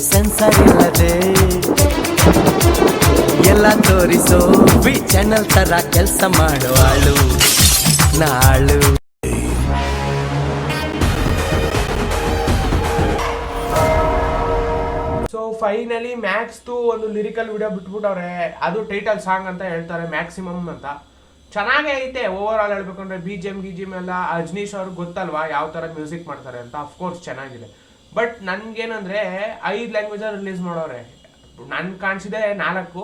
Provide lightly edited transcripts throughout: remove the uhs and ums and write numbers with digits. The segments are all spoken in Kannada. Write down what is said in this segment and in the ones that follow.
ಸೆನ್ಸರ್ ಇಲ್ಲದೆ ಎಲ್ಲ ತೋರಿಸೋ ವಿ ಚಾನಲ್ ತರ ಕೆಲಸ ಮಾಡುವಾಳು ನಾಳು. ಸೊ ಫೈನಲಿ ಮ್ಯಾಕ್ಸ್ದು ಒಂದು ಲಿರಿಕಲ್ ವಿಡಿಯೋ ಬಿಟ್ಬಿಟ್ಟವ್ರೆ. ಅದು ಟೈಟಲ್ ಸಾಂಗ್ ಅಂತ ಹೇಳ್ತಾರೆ, ಮ್ಯಾಕ್ಸಿಮಮ್ ಅಂತ. ಚೆನ್ನಾಗೇ ಐತೆ ಓವರ್ ಆಲ್ ಹೇಳ್ಬೇಕಂದ್ರೆ. ಬಿ ಜಿ ಎಮ್ ಎಲ್ಲ ಅಜ್ನೀಶ್ ಅವ್ರಿಗೆ ಗೊತ್ತಲ್ವಾ ಯಾವ ಥರ ಮ್ಯೂಸಿಕ್ ಮಾಡ್ತಾರೆ ಅಂತ. ಅಫ್ಕೋರ್ಸ್ ಚೆನ್ನಾಗಿದೆ. ಬಟ್ ನನ್ಗೇನಂದ್ರೆ 5 ಲ್ಯಾಂಗ್ವೇಜಲ್ಲಿ ರಿಲೀಸ್ ಮಾಡೋರೆ. ನನ್ಗೆ ಕಾಣಿಸಿದೆ 4.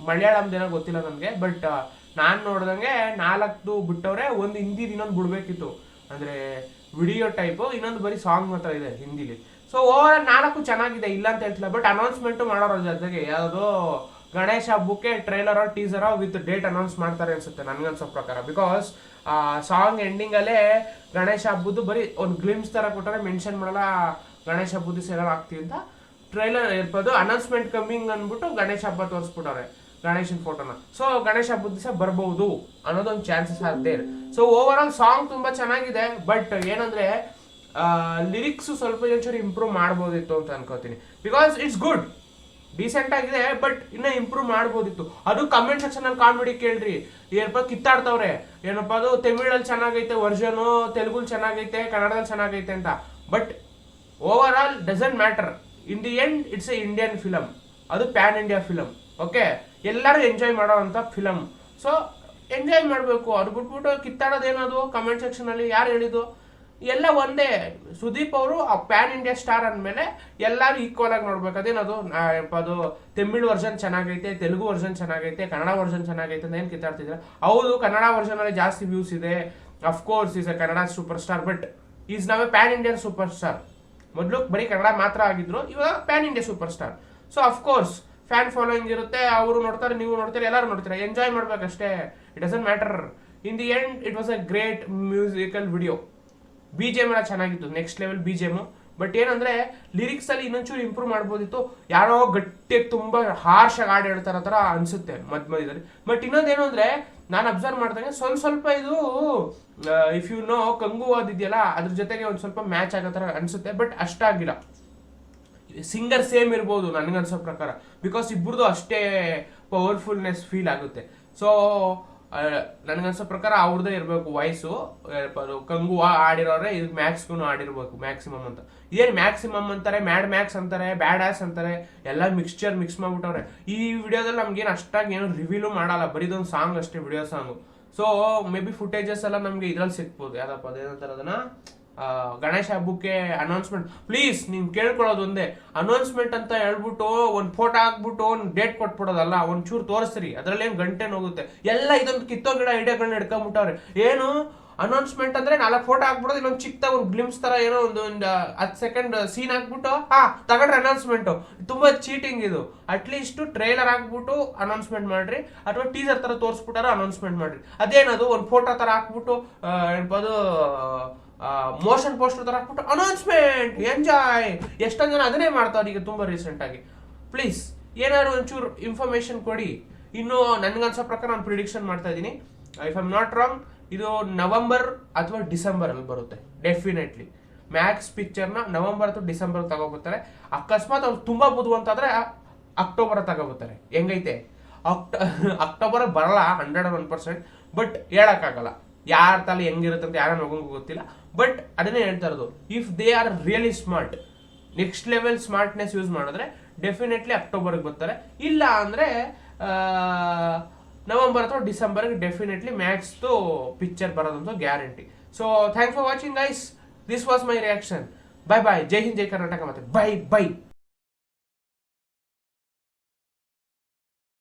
ಮಲಯಾಳಂದೇನೋ ಗೊತ್ತಿಲ್ಲ ನನಗೆ. ಬಟ್ ನಾನು ನೋಡ್ದಂಗೆ 4 ಬಿಟ್ಟವ್ರೆ. ಒಂದು ಹಿಂದಿದು ಇನ್ನೊಂದು ಬಿಡ್ಬೇಕಿತ್ತು, ಅಂದರೆ ವಿಡಿಯೋ ಟೈಪು. ಇನ್ನೊಂದು ಬರೀ ಸಾಂಗ್ ಮಾತ್ರ ಇದೆ ಹಿಂದಿಲಿ. ಸೊ ಓವರ್ ಆಲ್ 4 ಚೆನ್ನಾಗಿದೆ, ಇಲ್ಲ ಅಂತ ಹೇಳ್ತಿಲ್ಲ. ಬಟ್ ಅನೌನ್ಸ್ಮೆಂಟು ಮಾಡೋರ ಜೊತೆಗೆ ಯಾವುದೋ ಗಣೇಶ ಹಬ್ಬಕ್ಕೆ ಟ್ರೈಲರೋ ಟೀಸರೋ ವಿತ್ ಡೇಟ್ ಅನೌನ್ಸ್ ಮಾಡ್ತಾರೆ ಅನ್ಸುತ್ತೆ ನನ್ಗನ್ಸೋ ಪ್ರಕಾರ. ಬಿಕಾಸ್ ಸಾಂಗ್ ಎಂಡಿಂಗಲ್ಲೇ ಗಣೇಶ ಹಬ್ಬದ್ದು ಬರೀ ಒಂದು ಗ್ಲಿಮ್ಸ್ ಥರ ಕೊಟ್ಟರೆ, ಮೆನ್ಷನ್ ಮಾಡಲ್ಲ ಗಣೇಶ ಹಬ್ಬದ್ದು ಸೆಲೆಕ್ಟ್ ಆಗ್ತೀವಿ ಅಂತ. ಟ್ರೈಲರ್ ಇರ್ಬೋದು, ಅನೌನ್ಸ್ಮೆಂಟ್ ಕಮ್ಮಿಂಗ್ ಅಂದ್ಬಿಟ್ಟು ಗಣೇಶ ಹಬ್ಬ ತೋರಿಸ್ಬಿಟ್ಟವ್ರೆ, ಗಣೇಶನ ಫೋಟೋನ. ಸೊ ಗಣೇಶ ಹಬ್ಬದ ದಿವಸ ಬರ್ಬೋದು ಅನ್ನೋದೊಂದು ಚಾನ್ಸಸ್ ಆಗುತ್ತೆ. ಸೊ ಓವರ್ ಆಲ್ ಸಾಂಗ್ ತುಂಬಾ ಚೆನ್ನಾಗಿದೆ. ಬಟ್ ಏನಂದ್ರೆ ಲಿರಿಕ್ಸ್ ಸ್ವಲ್ಪ ಒಂಚೂರು ಇಂಪ್ರೂವ್ ಮಾಡ್ಬೋದಿತ್ತು ಅಂತ ಅನ್ಕೋತೀನಿ. ಬಿಕಾಸ್ ಇಟ್ಸ್ ಗುಡ್, ಡೀಸೆಂಟ್ ಆಗಿದೆ, ಬಟ್ ಇನ್ನ ಇಂಪ್ರೂವ್ ಮಾಡ್ಬೋದಿತ್ತು. ಅದು ಕಮೆಂಟ್ ಸೆಕ್ಷನ್ ಅಲ್ಲಿ ಕಾಮಿಡಿ ಕೇಳ್ರಿ, ಏನಪ್ಪ ಕಿತ್ತಾಡ್ತವ್ರೆ, ಏನಪ್ಪ ಅದು ತಮಿಳಲ್ಲಿ ಚೆನ್ನಾಗೈತೆ ವರ್ಷನು, ತೆಲುಗಲ್ಲಿ ಚೆನ್ನಾಗೈತೆ, ಕನ್ನಡದಲ್ಲಿ ಚೆನ್ನಾಗೈತೆ ಅಂತ. But over all doesn't matter. In the end it's A Indian film, ಅದು ಪ್ಯಾನ್ ಇಂಡಿಯಾ ಫಿಲಮ್. ಓಕೆ, ಎಲ್ಲರೂ ಎಂಜಾಯ್ ಮಾಡೋ ಅಂತ ಫಿಲಮ್. ಸೊ ಎಂಜಾಯ್ ಮಾಡಬೇಕು. ಅದು ಬಿಟ್ಬಿಟ್ಟು ಕಿತ್ತಾಡೋದೇನದು ಕಮೆಂಟ್ ಸೆಕ್ಷನ್ ಅಲ್ಲಿ ಯಾರು ಹೇಳಿದ್ದು? ಎಲ್ಲ ಒಂದೇ. ಸುದೀಪ್ ಅವರು ಪ್ಯಾನ್ ಇಂಡಿಯಾ ಸ್ಟಾರ್ ಅಂದಮೇಲೆ ಎಲ್ಲರೂ ಈಕ್ವಲ್ ಆಗಿ ನೋಡ್ಬೇಕು. ಅದೇನದು ಅದು ತಮಿಳ್ ವರ್ಷನ್ ಚೆನ್ನಾಗೈತೆ, ತೆಲುಗು ವರ್ಷನ್ ಚೆನ್ನಾಗೈತೆ, ಕನ್ನಡ ವರ್ಷನ್ ಚೆನ್ನಾಗೈತೆ ಅಂತ ಏನು ಕಿತ್ತಾಡ್ತಿದ್ರೆ? ಹೌದು, ಕನ್ನಡ ವರ್ಷನ್ ಅಲ್ಲಿ ಜಾಸ್ತಿ ವ್ಯೂಸ್ ಇದೆ. Of course is a Kannada superstar, but is now a pan Indian superstar. ಮೊದಲು ಬರೀ ಕನ್ನಡ ಮಾತ್ರ ಆಗಿದ್ರು, ಇವಾಗ pan India superstar. So of course fan following ಇರುತ್ತೆ, ಅವರು ನೋಡ್ತಾರೆ, ನೀವು ನೋಡ್ತೀರಾ, ಎಲ್ಲರೂ ನೋಡ್ತೀರಾ. ಎಂಜಾಯ್ ಮಾಡ್ಬೇಕಷ್ಟೇ, it doesn't matter. In the end it was a great musical video. BGM ಎಲ್ಲ ಚೆನ್ನಾಗಿತ್ತು, ನೆಕ್ಸ್ಟ್ ಲೆವೆಲ್ BGM. ಬಟ್ ಏನಂದ್ರೆ ಲಿರಿಕ್ಸ್ ಅಲ್ಲಿ ಇನ್ನೊಂಚೂರು ಇಂಪ್ರೂವ್ ಮಾಡ್ಬೋದಿತ್ತು. ಯಾರೋ ಗಟ್ಟಿಯಾಗಿ ತುಂಬಾ ಹಾರ್ಶ್ ಆಗಿ ಹಾಡು ಹೇಳ್ತಾರ ತರ ಅನ್ಸುತ್ತೆ ಮಧ್ಯದಲ್ಲಿ. ಬಟ್ ಇನ್ನೊಂದೇನು ಅಂದ್ರೆ, ನಾನು ಅಬ್ಸರ್ವ್ ಮಾಡ್ದಂಗೆ ಸ್ವಲ್ಪ ಇದು ಇಫ್ ಯು ನೋ ಕಂಗು ಅದಿದೆಯಲ್ಲ, ಅದ್ರ ಜೊತೆಗೆ ಒಂದ್ ಸ್ವಲ್ಪ ಮ್ಯಾಚ್ ಆಗೋ ತರ ಅನ್ಸುತ್ತೆ. ಬಟ್ ಅಷ್ಟಾಗಿಲ್ಲ. ಸಿಂಗರ್ ಸೇಮ್ ಇರ್ಬೋದು ನನ್ಗನ್ಸೋ ಪ್ರಕಾರ, ಬಿಕಾಸ್ ಇಬ್ಬರದು ಅಷ್ಟೇ ಪವರ್ಫುಲ್ನೆಸ್ ಫೀಲ್ ಆಗುತ್ತೆ. ಸೊ ನನ್ಗನ್ಸೋ ಪ್ರಕಾರ ಅವ್ರದ್ದೇ ಇರಬೇಕು ವಾಯ್ಸು. ಕಂಗು ಆಡಿರೋರೆ, ಇದು ಮ್ಯಾಕ್ಸ್ಗೂ ಆಡಿರ್ಬೇಕು ಮ್ಯಾಕ್ಸಿಮಮ್ ಅಂತ. ಇದೇನು ಮ್ಯಾಕ್ಸಿಮಮ್ ಅಂತಾರೆ, ಮ್ಯಾಡ್ ಮ್ಯಾಕ್ಸ್ ಅಂತಾರೆ, ಬ್ಯಾಡ್ ಆಸ್ ಅಂತಾರೆ, ಎಲ್ಲ ಮಿಕ್ಸ್ ಮಾಡ್ಬಿಟ್ಟವ್ರೆ. ಈ ವಿಡಿಯೋದಲ್ಲಿ ನಮ್ಗೇನು ಅಷ್ಟಾಗಿ ಏನು ರಿವೀಲು ಮಾಡಲ್ಲ, ಬರೀದೊಂದು ಸಾಂಗ್ ಅಷ್ಟೇ, video song. So may be footages ಎಲ್ಲ ನಮ್ಗೆ ಇದ್ರಲ್ಲಿ ಸಿಕ್ಬೋದು. ಯಾವ್ದಪ್ಪ ಅದೇನಂತಾರೆ ಅದನ್ನ, ಗಣೇಶ ಹಬ್ಬಕ್ಕೆ ಅನೌನ್ಸ್ಮೆಂಟ್. ಪ್ಲೀಸ್ ನೀನ್ ಕೇಳ್ಕೊಳ್ಳೋದು ಒಂದೇ, ಅನೌನ್ಸ್ಮೆಂಟ್ ಅಂತ ಹೇಳ್ಬಿಟ್ಟು ಒಂದ್ ಫೋಟೋ ಹಾಕ್ಬಿಟ್ಟು ಒಂದ್ ಡೇಟ್ ಕೊಟ್ಬಿಡೋದಲ್ಲ, ಒಂಚೂರು ತೋರಿಸ್ರಿ. ಅದ್ರಲ್ಲಿ ಏನ್ ಗಂಟೆ ಹೋಗುತ್ತೆ. ಎಲ್ಲ ಇದೊಂದು ಕಿತ್ತೋಗಿಡ ಐಡಿಯಾಗಳನ್ನ ಹಿಡ್ಕೊಂಡ್ಬಿಟ್ಟವ್ರೆ. ಏನು ಅನೌನ್ಸ್ಮೆಂಟ್ ಅಂದ್ರೆ 4 ಫೋಟೋ ಹಾಕ್ಬಿಡೋದು, ಇನ್ನೊಂದು ಚಿಕ್ಕದಾಗ ಒಂದು ಗ್ಲಿಮ್ಸ್ ತರ ಏನೋ ಒಂದು 10 ಸೆಕೆಂಡ್ ಸೀನ್ ಹಾಕ್ಬಿಟ್ಟು ತಗೊಂಡ್ರೆ ಅನೌನ್ಸ್ಮೆಂಟ್. ತುಂಬಾ ಚೀಟಿಂಗ್ ಇದು. ಅಟ್ಲೀಸ್ಟ್ ಟ್ರೈಲರ್ ಹಾಕ್ಬಿಟ್ಟು ಅನೌನ್ಸ್ಮೆಂಟ್ ಮಾಡ್ರಿ, ಅಥವಾ ಟೀಸರ್ ತರ ತೋರಿಸ್ಬಿಟ್ಟಾರ ಅನೌನ್ಸ್ಮೆಂಟ್ ಮಾಡ್ರಿ. ಅದೇನದು ಒಂದು ಫೋಟೋ ತರ ಹಾಕ್ಬಿಟ್ಟು ಅದು ಮೋಷನ್ ಪೋಸ್ಟರ್ ತರ ಹಾಕ್ಬಿಟ್ಟು ಅನೌನ್ಸ್ಮೆಂಟ್, ಎಂಜಾಯ್. ಎಷ್ಟೊಂದು ಜನ ಅದನ್ನೇ ಮಾಡ್ತಾವ್ರೆ ಈಗ ತುಂಬಾ ರೀಸೆಂಟ್ ಆಗಿ. ಪ್ಲೀಸ್ ಏನಾದ್ರು ಒಂಚೂರು ಇನ್ಫಾರ್ಮೇಶನ್ ಕೊಡಿ. ಇನ್ನು ನನ್ಗನ್ಸೋ ಪ್ರಕಾರ ನಾನು ಪ್ರಿಡಿಕ್ಷನ್ ಮಾಡ್ತಾ ಇದ್ದೀನಿ, if I am not wrong, ಇದು ನವೆಂಬರ್ ಅಥವಾ ಡಿಸೆಂಬರ್ ಅಲ್ಲಿ ಬರುತ್ತೆ ಡೆಫಿನೆಟ್ಲಿ. ಮ್ಯಾಕ್ಸ್ ಪಿಕ್ಚರ್ನ ನವೆಂಬರ್ ಅಥವಾ ಡಿಸೆಂಬರ್ ತಗೋಬರ್ತಾರೆ. ಅಕಸ್ಮಾತ್ ಅವ್ರು ತುಂಬಾ ಬುದ್ಧಿವಂತಾದ್ರೆ ಅಕ್ಟೋಬರ್ ತಗೋಬರ್ತಾರೆ. ಹೆಂಗೈತೆ? ಅಕ್ಟೋಬರ್ ಬರಲ್ಲ 101%, ಬಟ್ ಹೇಳಕ್ಕಾಗಲ್ಲ ಯಾರ ತಲೆ ಹೆಂಗಿರುತ್ತೆ ಅಂತ ಯಾರ ಮಗಂಗೂ ಗೊತ್ತಿಲ್ಲ. ಬಟ್ ಅದನ್ನೇ ಹೇಳ್ತಾ ಇರೋದು, if they are really smart, next level smartness use ಮಾಡಿದ್ರೆ ಡೆಫಿನೆಟ್ಲಿ ಅಕ್ಟೋಬರ್ಗೆ ಬರ್ತಾರೆ. ಇಲ್ಲ ಅಂದ್ರೆ ನವೆಂಬರ್ ಅಥವಾ ಡಿಸೆಂಬರ್ಗೆ ಡೆಫಿನೆಟ್ಲಿ ಮ್ಯಾಕ್ಸ್ದು ಪಿಕ್ಚರ್ ಬರೋದಂತೂ guarantee. So thanks for watching guys, this was my reaction. Bye bye. ಜೈ ಹಿಂದ್, ಜೈ ಕರ್ನಾಟಕ. ಮತ್ತೆ ಬೈ ಬೈ.